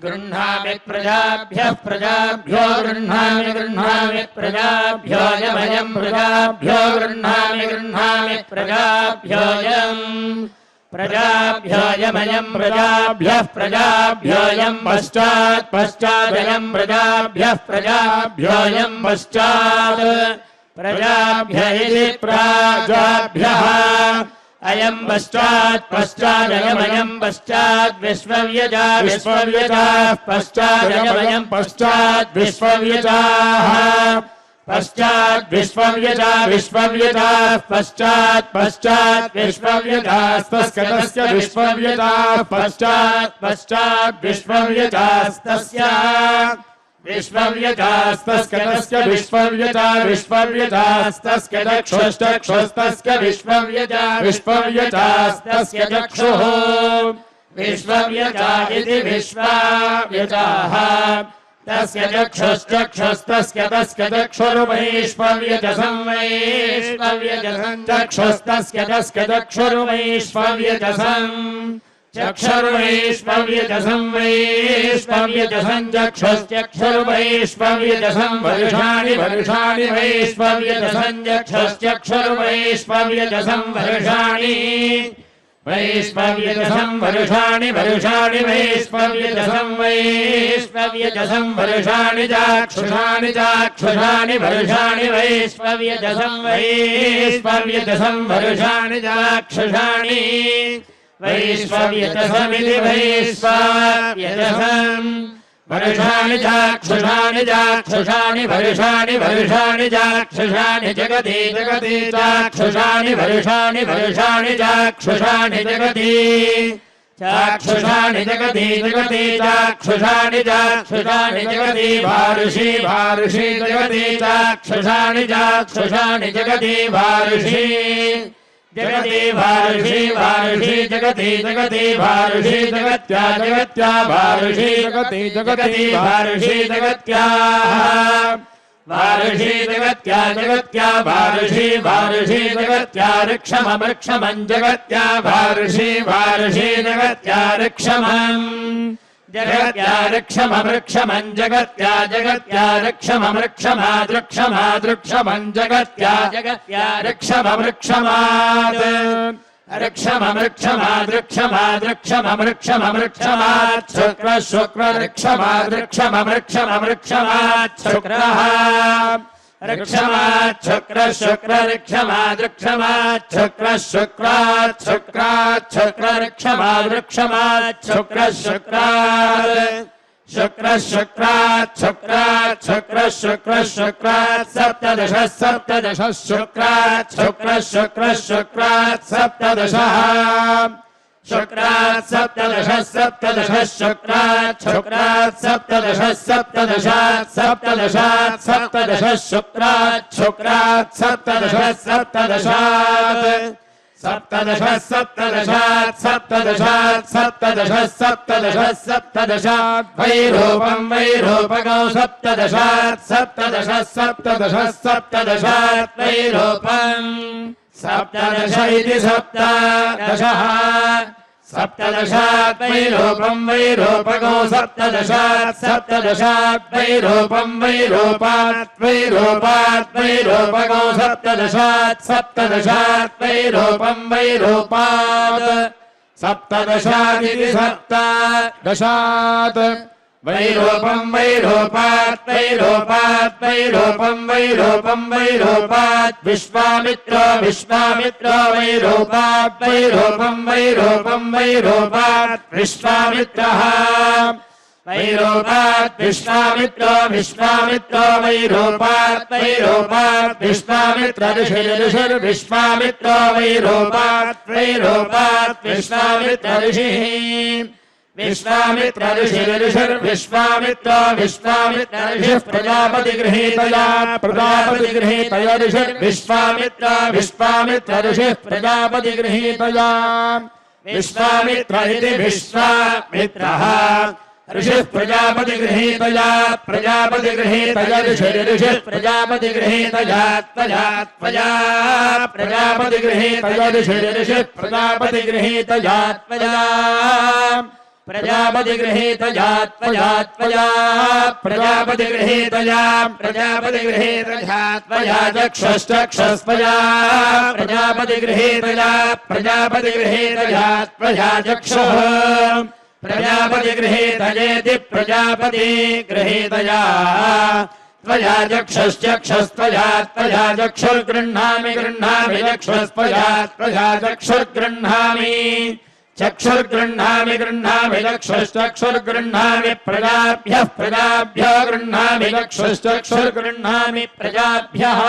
गृह्णामि प्रजाभ्यः प्रजाभ्यो गृह्णामि गृह्णामि प्रजाभ्योऽयमयं प्रजाभ्यो गृह्णामि गृह्णामि प्रजाभ्योऽयम् प्रजाभ्योऽयमयं प्रजाभ्यः प्रजाभ्योऽयं पश्चात् पश्चादयं प्रजाभ्यः प्रजाभ्योऽयं पश्चात् प्रजाभ्य इति प्राजाभ्यः अयं पश्चात् पश्चादयमयं पश्चात् विश्वव्यजा विश्वव्यजाः पश्चादयमयं पश्चात् विश्वव्यजाः पश्चात् विश्वव्यजा विश्वव्यजाः पश्चात् पश्चात् विश्वव्यजास्तस्य विश्वव्यजाः पश्चात् पश्चात् विश्वव्यजास्तस्य विश्वव्यजास्तस्य विश्वव्यजा विश्वव्यजास्तस्य चक्षुस्तस्य विश्वव्यजा विश्वव्यजास्तस्य चक्षुः विश्वव्यजा इति विश्वव्यजाः तस्य चक्षुश्चक्षुस्तस्य तस्य चक्षुर्वैश्वव्यजसं वैश्वव्यजसं चक्षुस्तस्य तस्य चक्षुर्वैश्वव्यजसं चक्षुर्वैश्वव्यजसं वैश्वव्यजसं चक्षुश्चक्षुर्वैश्वव्यजसं वर्षाणि वर्षाणि वैश्वव्यजसं चक्षुश्चक्षुर्वैश्वव्यजसं वर्षाणि वैश्वव्यजसं वर्षाणि वर्षाणि वैश्वव्यजसं वैश्वव्यजसं वर्षाणि चाक्षुषाणि चाक्षुषाणि वर्षाणि वैश्वव्यजसं वैश्वव्यजसं वर्षाणि चाक्षुषाणि वैश्वव्यजसमिति वैश्वव्यजसम् वर्षाणि चाक्षुषाणि चाक्षुषाणि वर्षाणि वर्षाणि चाक्षुषाणि जगति जगति चाक्षुषाणि वर्षाणि वर्षाणि चाक्षुषाणि जगति चाक्षुषाणि जगति जगति चाक्षुषाणि चाक्षुषाणि जगति भारुषि भारुषि जगति चाक्षुषाणि चाक्षुषाणि जगति भारुषि जगति भारुषि भारुषि जगति जगति भारुषि जगत्या जगत्या भारुषि जगति जगति भारुषि जगत्याः भारुषि जगत्या जगत्या भारुषि भारुषि जगत्या ऋक्षममृक्षमं जगत्या भारुषि भारुषि जगत्या ऋक्षमम् जगत्या ऋक्षममृक्षमं जगत्या जगत्या ऋक्षममृक्षमादृक्षमादृक्षमं जगत्या जगत्या ऋक्षममृक्षमात् ऋक्षममृक्षमादृक्षमादृक्षममृक्षममृक्षमात् शुक्र शुक्र ऋक्षमादृक्षममृक्षममृक्षमात् शुक्रः ऋक्षमात् शुक्र शुक्र ऋक्षमादृक्षमात् शुक्र शुक्रात् शुक्रात् शुक्र ऋक्षमादृक्षमात् शुक्र शुक्रात् शुक्र शुक्रात् शुक्रात् शुक्र शुक्र शुक्रात् सप्तदश सप्तदश शुक्रात् शुक्र शुक्र शुक्रात् सप्तदशः शुक्रात् सप्तदश सप्तदश शुक्रात् शुक्रात् सप्तदश सप्तदशात् सप्तदशात् सप्तदश शुक्रात् शुक्रात् सप्तदश सप्तदशात् सप्तदश सप्तदशात् सप्तदशात् सप्तदश सप्तदश सप्तदशात् वैरूपं वैरूपकौ सप्तदशात् सप्तदश सप्तदश सप्तदशात् वैरूपम् सप्तदश इति सप्तदशः सप्तदशात् वैरूपं वैरूपकौ सप्तदशात् सप्तदशात् वैरूपं वैरूपात् वैरूपात् वैरूपकौ सप्तदशात् सप्तदशात् वैरूपं वैरूपात् सप्तदशादिति सप्तदशात् वैरूपं वैरूपात् वैरूपात् वैरूपं वैरूपं वैरूपात् विश्वामित्रो विश्वामित्रो वैरूपात् वैरूपं वैरूपं वैरूपात् विश्वामित्रः वैरूपात् विश्वामित्रो विश्वामित्रो वैरूपात् वैरूपात् विश्वामित्र ऋषिर्विश्वामित्रो वैरूपात् वैरूपात् विश्वामित्र ऋषिः विश्वामित्र ऋषिर्विश्वामित्रो विश्वामित्र ऋषिः प्रजापतिगृहीतया प्रजापतिगृहीतया ऋषिर्विश्वामित्र विश्वामित्र ऋषिः प्रजापतिगृहीतया विश्वामित्र इति विश्वामित्रः ऋषिः प्रजापतिगृहीतया प्रजापतिगृहीतया ऋषिः प्रजापतिगृहीतया त्वया त्वया प्रजापतिगृहीतया ऋषिः प्रजापतिगृहीतया त्वया प्रजापतिगृहीतया त्वया त्वया प्रजापतिगृहीतया प्रजापतिगृहीतया त्वया चक्षुश्चक्षुस्त्वया प्रजापतिगृहीतया प्रजापतिगृहीतया त्वया चक्षुः प्रजापतिगृहीतयेति प्रजापतिगृहीतया त्वया चक्षुश्चक्षुस्त्वया त्वया चक्षुर्गृह्णामि गृह्णामि चक्षुस्त्वया त्वया चक्षुर्गृह्णामि चक्षुर्गृह्णामि गृह्णामि चक्षुश्चक्षुर्गृह्णामि प्रजाभ्यः प्रजाभ्यो गृह्णामि चक्षुश्चक्षुर्गृह्णामि प्रजाभ्यः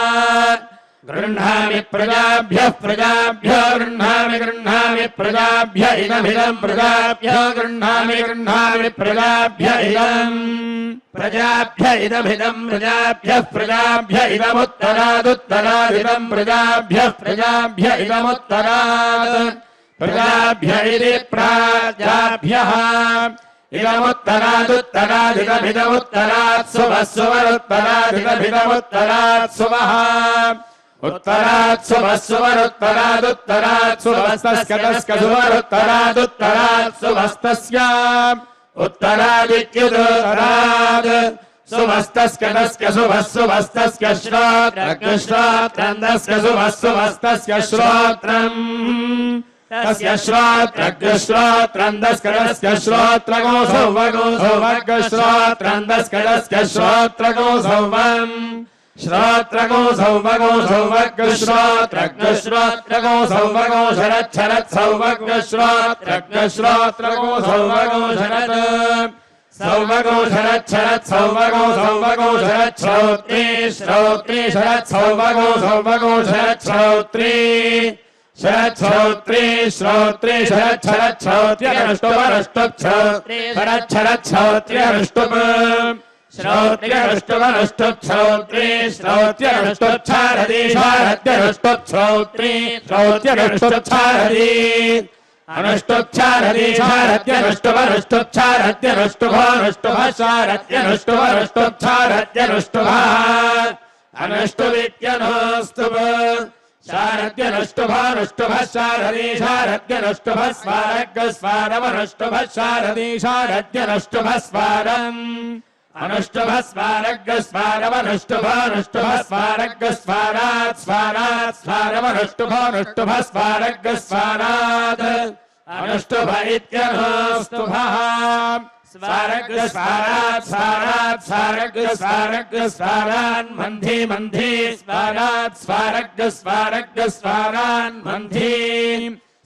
गृह्णामि प्रजाभ्यः प्रजाभ्यो गृह्णामि गृह्णामि प्रजाभ्य इदमिदं प्रजाभ्यो गृह्णामि गृह्णामि प्रजाभ्य इदम् प्रजाभ्य इदमिदं प्रजाभ्यः प्रजाभ्य इदमुत्तरादुत्तरादिदं प्रजाभ्यः प्रजाभ्य इदमुत्तरात् प्रजाभ्य इति प्राजाभ्यः इदमुत्तरादुत्तरादिदमिदमुत्तरात् सुवः सुवरुत्तरादिदमिदमुत्तरात् सुवः उत्तरात् सुवः सुवरुत्तरादुत्तरात् सुवस्तस्कतस्क सुवरुत्तरादुत्तरात् सुवस्तस्य उत्तरादित्युदुत्तरात् सुवस्तस्कतस्क सुवः सुवस्तस्य श्रोत्रग्श्रोत्रन्दस्य सुवः सुवस्तस्य श्रोत्रम् तस्य श्रोत्रग्श्रोत्रन्दस्करस्य श्रोत्रगो सौवगो सौवग्श्रोत्रन्दस्करस्य श्रोत्रगो सौवम् श्रोत्रगो सौवगो सौवग्श्रोत्रग्श्रोत्रगो सौवगो शरत् शरत् सौवग्श्रोत्रग्श्रोत्रगो सौवगो शरत् सौवगो शरत् शरत् सौवगो सौवगो शरत् श्रोत्रे श्रोत्रे शरत् सौवगो सौवगो शरत् श्रोत्रे शरत् श्रोत्रे श्रोत्रे शरत् शरत् श्रोत्र्यनुष्टुवनुष्टुप् श्रोत्रे शरत् शरत् श्रोत्र्यनुष्टुप् श्रोत्र्यनुष्टुवनुष्टुप् श्रोत्रे श्रोत्र्यनुष्टुप् शारदे शारद्यनुष्टुप् श्रोत्रे श्रोत्र्यनुष्टुप् शारदे अनुष्टुप् शारदे शारद्यनुष्टुवनुष्टुप् शारद्यनुष्टुभोनुष्टुभः शारद्यनुष्टुवनुष्टुप् शारद्यनुष्टुभः अनुष्टुविद्यनोस्तुभ शारद्यनुष्टुभानुष्टुभः शारदे शारद्यनुष्टुभः स्वारग्स्वारमनुष्टुभः शारदे शारद्यनुष्टुभः स्वारम् अनुष्टुभः स्वारग्स्वारमनुष्टुभानुष्टुभः स्वारग्स्वारात् स्वारात् स्वारमनुष्टुभानुष्टुभः स्वारग्स्वारात् अनुष्टुभ इत्यनुस्तुभः स्वारग्स्वारात् स्वारात् स्वारग्स्वारान् मन्धे मन्धे स्वारात् स्वारग्स्वारान् मन्धे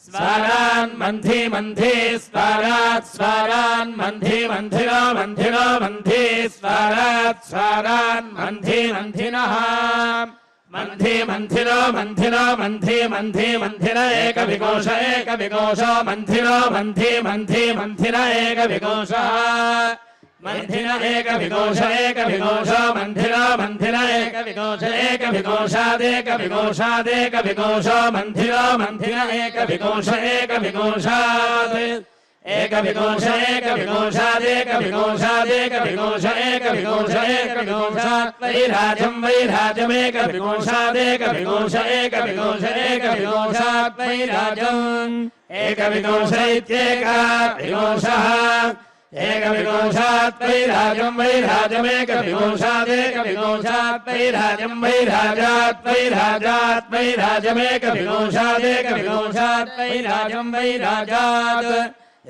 स्वारान् मन्धे मन्धे स्वारान् मन्धे मन्धिनो मन्धिनो मन्धे स्वारान् मन्धे मन्धिनः मन्धे मन्धिनो मन्धिनो मन्धे मन्धे मन्धिन एकविकोश एकविकोशो मन्धिनो मन्धे मन्धे मन्धिन एकविकोशः मन्धिन एकविकोश एकविकोशो मन्धिनो मन्धिन एकविकोश एकविकोशादेकविकोशादेकविकोशो मन्धिनो मन्धिन एकविकोश एकविकोशात् एकविकोश एकविकोशादेकविकोशादेकविकोश एकविकोश एकविकोशात् वैराजं वैराजमेकविकोशादेकविकोश एकविकोश एकविकोशात् वैराजम् एकविकोश इत्येकविकोशः एकविकोशात् वैराजं वैराजमेकविकोशादेकविकोशात् वैराजं वैराजात् वैराजात् वैराजमेकविकोशादेकविकोशात् वैराजं वैराजात्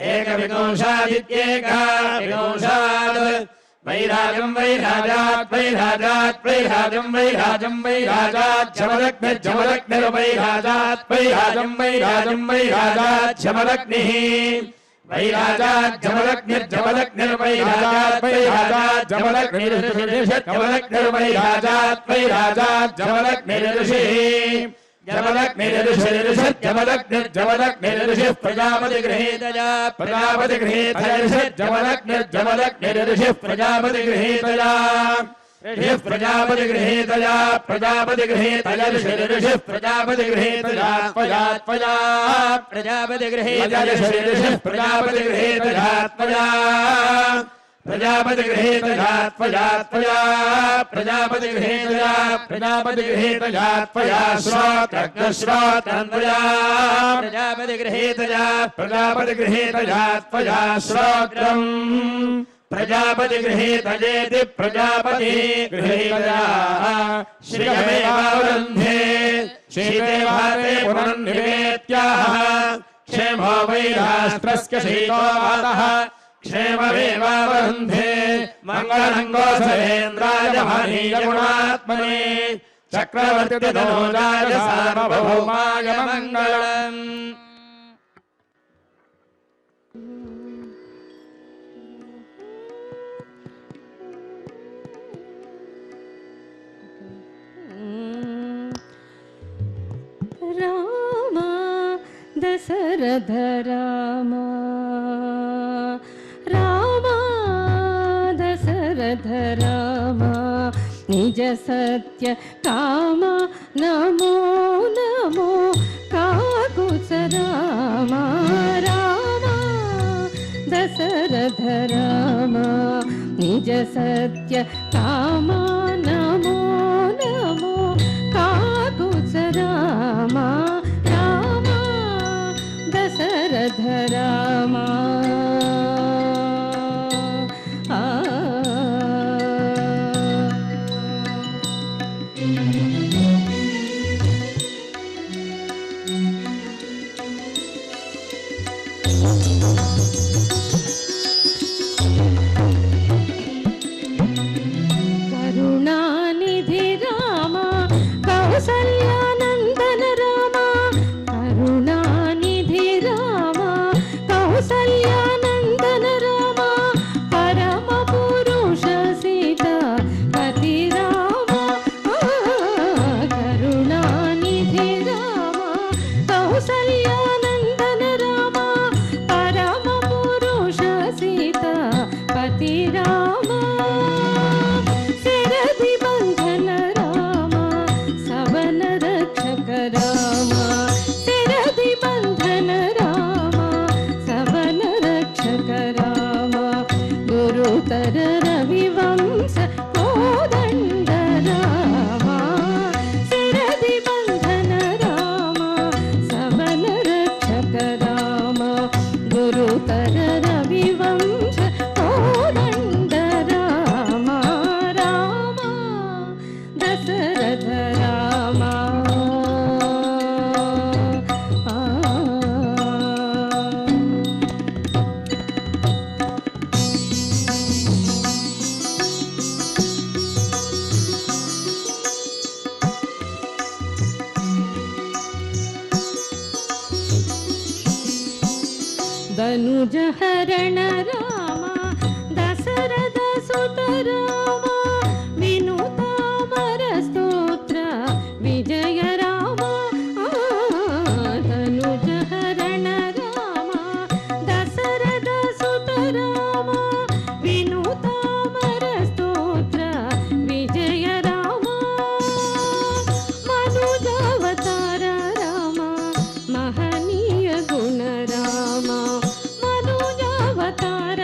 एकविकोशादित्येकविकोशात् वैराजं वैराजात् वैराजात् वैराजं वैराजं वैराजात् शमदग्निर्जमदग्निर्वैराजात् वैराजं वैराजं वैराजात् शमदग्निः वैराजात् जमदग्निर्जमदग्निर्वैराजात् वैराजात् जमदग्निर्वैराजात् वैराजात् जमदग्निर्षिः जमदग्निर्जमदग्निर्जमदग्निर्षिः प्रजापतिगृहीतया प्रजापतिगृहीतया जमदग्निर्जमदग्निर्षिः प्रजापतिगृहीतया ऋषिः प्रजापतिगृहीतया प्रजापतिगृहीतया ऋषिः प्रजापतिगृहीतया त्वया त्वया प्रजापतिगृहीतया ऋषिः प्रजापतिगृहीतया त्वया प्रजापतिगृहीतया त्वया त्वया प्रजापतिगृहीतया प्रजापतिगृहीतया त्वया श्रोत्रज्ञश्रोत्रं त्वया प्रजापतिगृहीतया प्रजापतिगृहीतया त्वया श्रोत्रम् प्रजापतिगृहीतयेति प्रजापति गृहीतया श्रियमेवावरुन्धे शीते भाते पुनर्निवेत्याः क्षेमो वै राष्ट्रस्य शीतो वातः क्षेममेवावरुन्धे मङ्गलं गोसवेन्द्राय महनीय गुणात्मने चक्रवर्तितनूजाय सार्वभौमाय मङ्गलम्। राम दशरथ राम राम दशरथ राम निज सत्य काम नमो नमो काकुत्स राम राम दशरथ राम निज सत्य काम नमो नमो काकुत्स राम राम दशरथ राम करुणानिधि राम कौसल्यानन्दन राम करुणानिधि राम कौसल्यानन्दन राम परम पुरुष सीता पति राम करुणानिधि राम कौसल्यानन्दन राम परम पुरुष सीता पति राम शरदि बंधन राम सवन रक्षक राम शरदि बंधन राम सवन रक्षक राम गुरुतर रविवंश कोदंड राम शरदि बंधन राम सवन रक्षक राम गुरुतर रविवंश कोदंड राम राम दशरथ राम धनुज हरण राम दशरथ सुत राम विनुतामर स्तोत्र विजय राम धनुज हरण राम दशरथ सुत राम विनुतामर स्तोत्र विजय राम मनुजावतार राम महनीय गुण राम मनुजावतार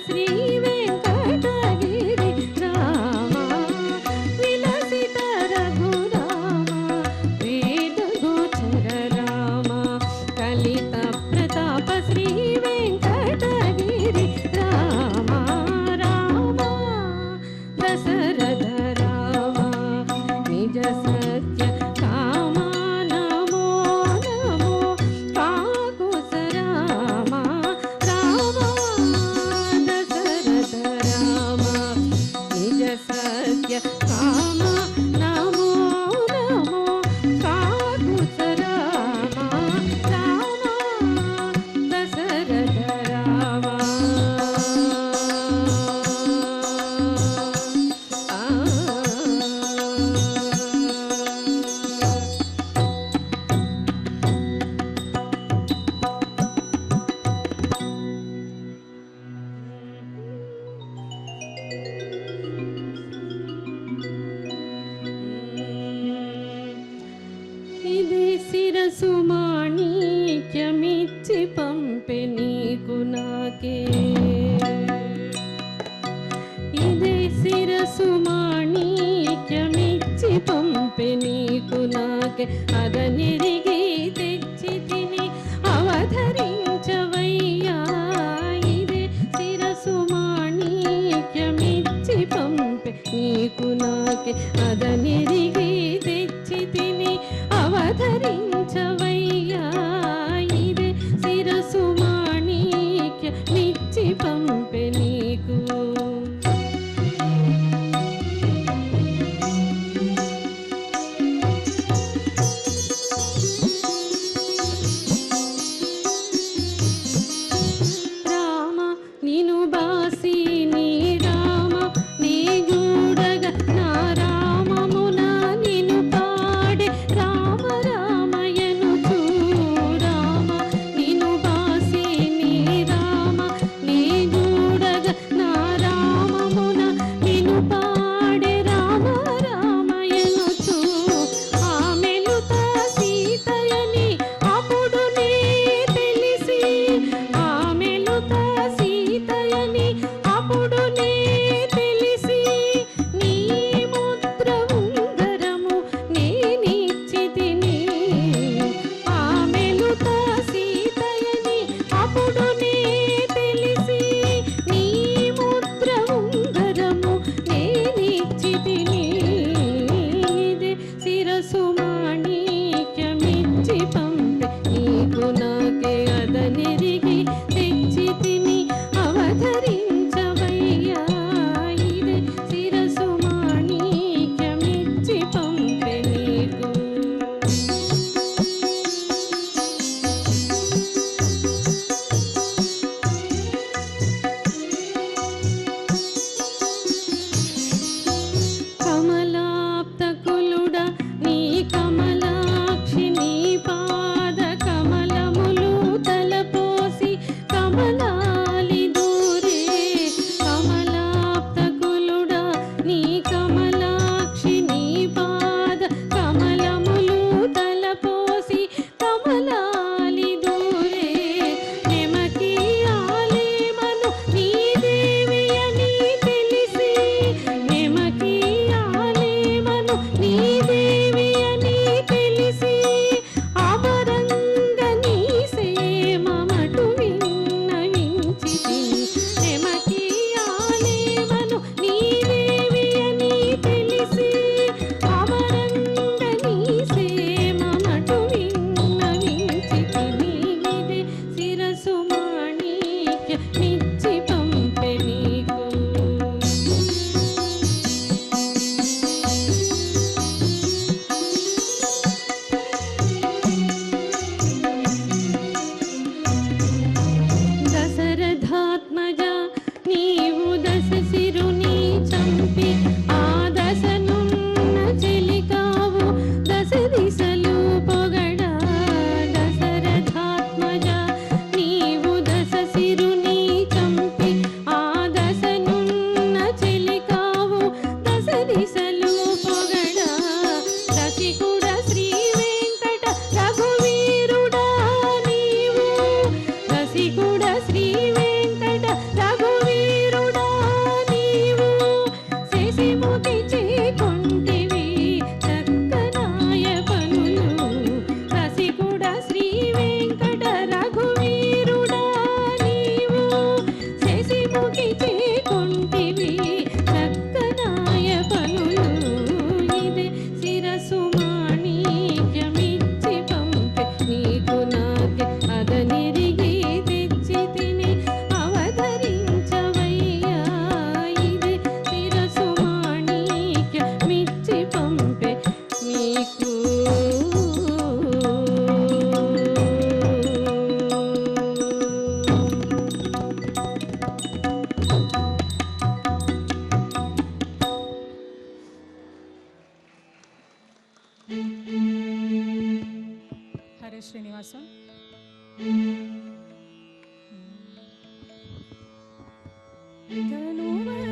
శ్రీ వెంకటగిరి రామ విలసిత రఘురామ వేద గోచర రామ కలిత ప్రతాప శ్రీ వెంకటగిరి రామ రామ దశరథ రామ నిజ సత్య కామ నమో నమో కాకుశ రామ రామ దశరథ రామ నిజ సత్య కామ నమో నమో కాకుశ రామ రామ దశరథ రామ ఇది శిరసు మాణిక్యమిచ్చి పంపె నీకు నాకే ఇది శిరసు మాణిక్యమిచ్చి పంపె నీకు నాకే అదనిరిగి తెచ్చి తిని అవధరించవయ్యా ఇదే శిరసు మాణిక్యమిచ్చి పంపె నీకు నాకే అదనిరిగి తెచ్చి తిని అవధరించవయ్యా ఇదే శిరసు మాణిక్యమిచ్చి పంపె నీకు రామ నిను బాసి నీ రామ నీ చూడగ నా రామమున నిను పాడే రామ రామయను రామ నిను బాసి నీ రామ నీ చూడగ నా రామమున నిను పాడే రామ రామయను ఆమెలుత సీతయని అప్పుడు నీ తెలిసి ఆమెలుత సీతయని ಶ್ವಾಸ.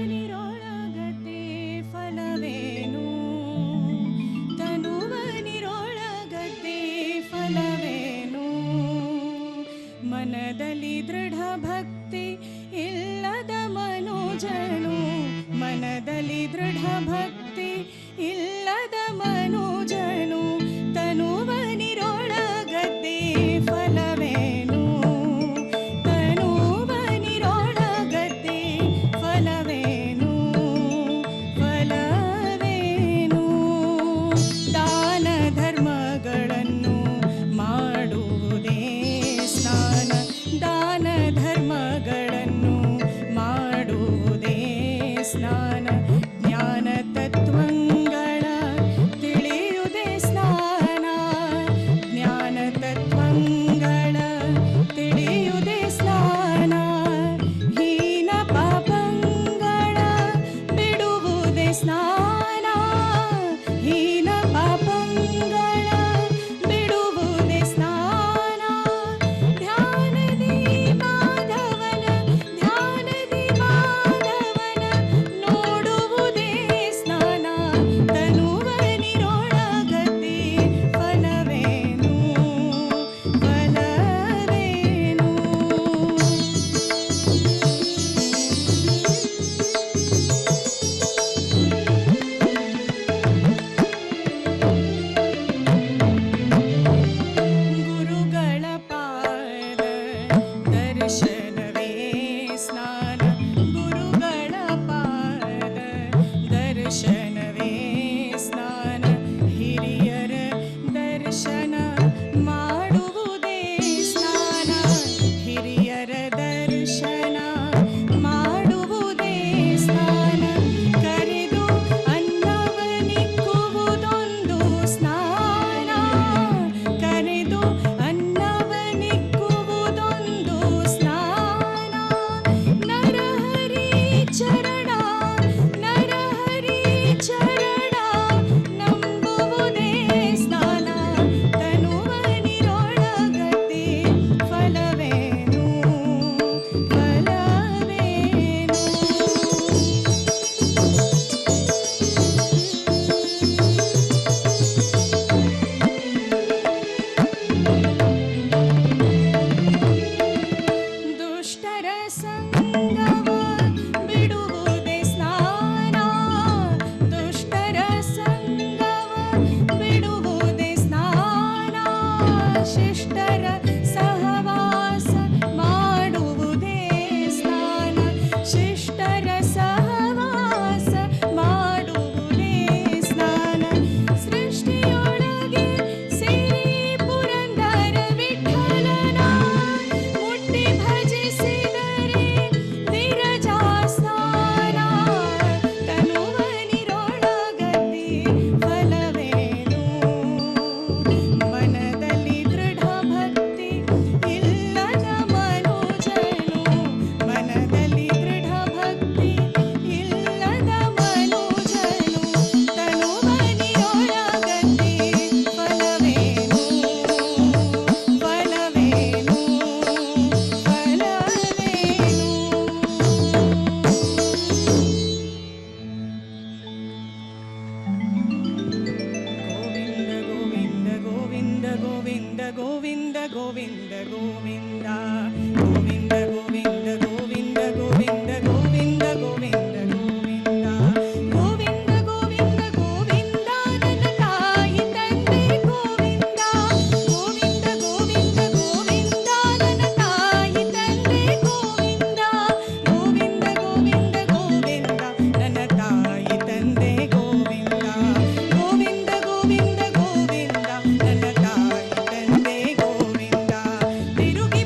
ತನುವನಿರೊಳಗತೆ ಫಲವೇನು, ತನುವನಿರೊಳಗತೆ ಫಲವೇನು, ಮನದಲ್ಲಿ ದೃಢ ಭಕ್ತಿ ಇಲ್ಲದ ಮನುಜನು, ಮನದಲ್ಲಿ ದೃಢ ಭಕ್ತಿ ಇಲ್ಲದ ಮನುಜನು, ತನುವನಿರೊಳಗತೆ ಫಲವೇನು, ತನುವನಿರೊಳಗತೆ ಫಲವೇನು, ಫಲವೇನು. ದಾನ ಧರ್ಮಗಳನ್ನು ಮಾಡುವುದೇ ಸ್ನಾನ, ದಾನ ಧರ್ಮಗಳನ್ನು ಮಾಡುವುದೇ ಸ್ನಾನ, ಜ್ಞಾನ ತತ್ವಂಗಳ ತಿಳಿಯುವುದೇ ಸ್ನಾನ, ಜ್ಞಾನ ತತ್ವಂಗಳ ತಿಳಿಯುವುದೇ ಸ್ನಾನ, ಹೀನ ಪಾಪಂಗಳ ಬಿಡುವುದೇ ಸ್ನಾನ, ಹೀನ ಪಾಪಂಗಳ ಬಿಡುವುದೇ ಸ್ನಾನ, ಧ್ಯಾನದಿ ಮಾಧವನ, ಧ್ಯಾನದಿ ಮಾಧವನ ನೋಡುವುದೇ ಸ್ನಾನ, ತನುವನಿರೊಳಗತೆ ಫಲವೇನು, ಫಲವೇನು. ಗುರುಗಳ ಪಾದ ದರ್ಶನವೇ ಸ್ನಾನ, ಗುರುಗಳ ಪಾದ ದರ್ಶನವೇ ಸ್ನಾನ, ಹಿರಿಯರ ದರ್ಶನ ಮಾಡುವುದೇ ಸ್ನಾನ, ಹಿರಿಯರ ದರ್ಶನ ಮಾಡುವುದೇ ಸ್ನಾನ, ಕರೆದು ಅನ್ನವನಿಕ್ಕುವುದೊಂದು ಸ್ನಾನ, ಕರೆದು ಅನ್ನವನಿಕ್ಕುವುದೊಂದು ಸ್ನಾನ, ನರಹರಿ ಚರಣ, ನರಹರಿ ಚರಣ ನಂಬುವುದೇ ಸ್ನಾನ, ತನುವನಿರೊಳಗತೆ ಫಲವೇನು, ಫಲವೇನು. ದುಷ್ಟರ ಸಂಗವ ಬಿಡುವುದೇ ಸ್ನಾನ, ದುಷ್ಟರ ಸಂಗವ ಬಿಡುವುದೇ ಸ್ನಾನ, ಶಿಷ್ಟರ ಸಹವಾಸ ಮಾಡುವುದೇ ಸ್ನಾನ, ಶಿಷ್ಟರ ಸಹವಾಸ ಮಾಡುವುದೇ ಸ್ನಾನ, ಸೃಷ್ಟಿಯೊಳಗೆ ಸೇರಿ ಪುರಂದರ ವಿಠಲನ ಮುಟ್ಟಿ ಭಜಿಸಿದರೆ ವಿರಜಾ ಸ್ನಾನ, ತನುವನಿರೊಳಗತೆ ಫಲವೇನು, ಮನದಲ್ಲಿ ದೃಢ ಭಕ್ತಿ ಇಲ್ಲದ ಮನುಜನು, ಮನದಲ್ಲಿ ದೃಢ ಭಕ್ತಿ ಇಲ್ಲದ ಮನುಜನು, ತನುವನಿರೊಳಗತೆ ಫಲವೇನು, ಫಲವೇನು, ಫಲವೇನು. ಗೋವಿಂದ ಗೋವಿಂದ ಗೋವಿಂದ ಗೋವಿಂದ ಗೋವಿಂದ ಗೋವಿಂದ ಗೋವಿಂದ ಗೋವಿಂದ ಗೋವಿಂದ ಗೋವಿಂದ ಗೋವಿಂದ ಗೋವಿಂದ ಗೋವಿಂದ ಗೋವಿಂದ ಗೋವಿಂದ ಗೋವಿಂದ ನನ್ನ ತಾಯಿ ತಂದೆ ಗೋವಿಂದ, ಗೋವಿಂದ ಗೋವಿಂದ ಗೋವಿಂದ ನನ್ನ ತಾಯಿ ತಂದೆ ಗೋವಿಂದ, ಗೋವಿಂದ ಗೋವಿಂದ ಗೋವಿಂದ ನನ್ನ ತಾಯಿ ತಂದೆ ಗೋವಿಂದ, ಗೋವಿಂದ ಗೋವಿಂದ ಗೋವಿಂದ ನನ್ನ ತಾಯಿ ತಂದೆ ಗೋವಿಂದ, ತಿರುಗಿ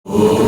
ఓం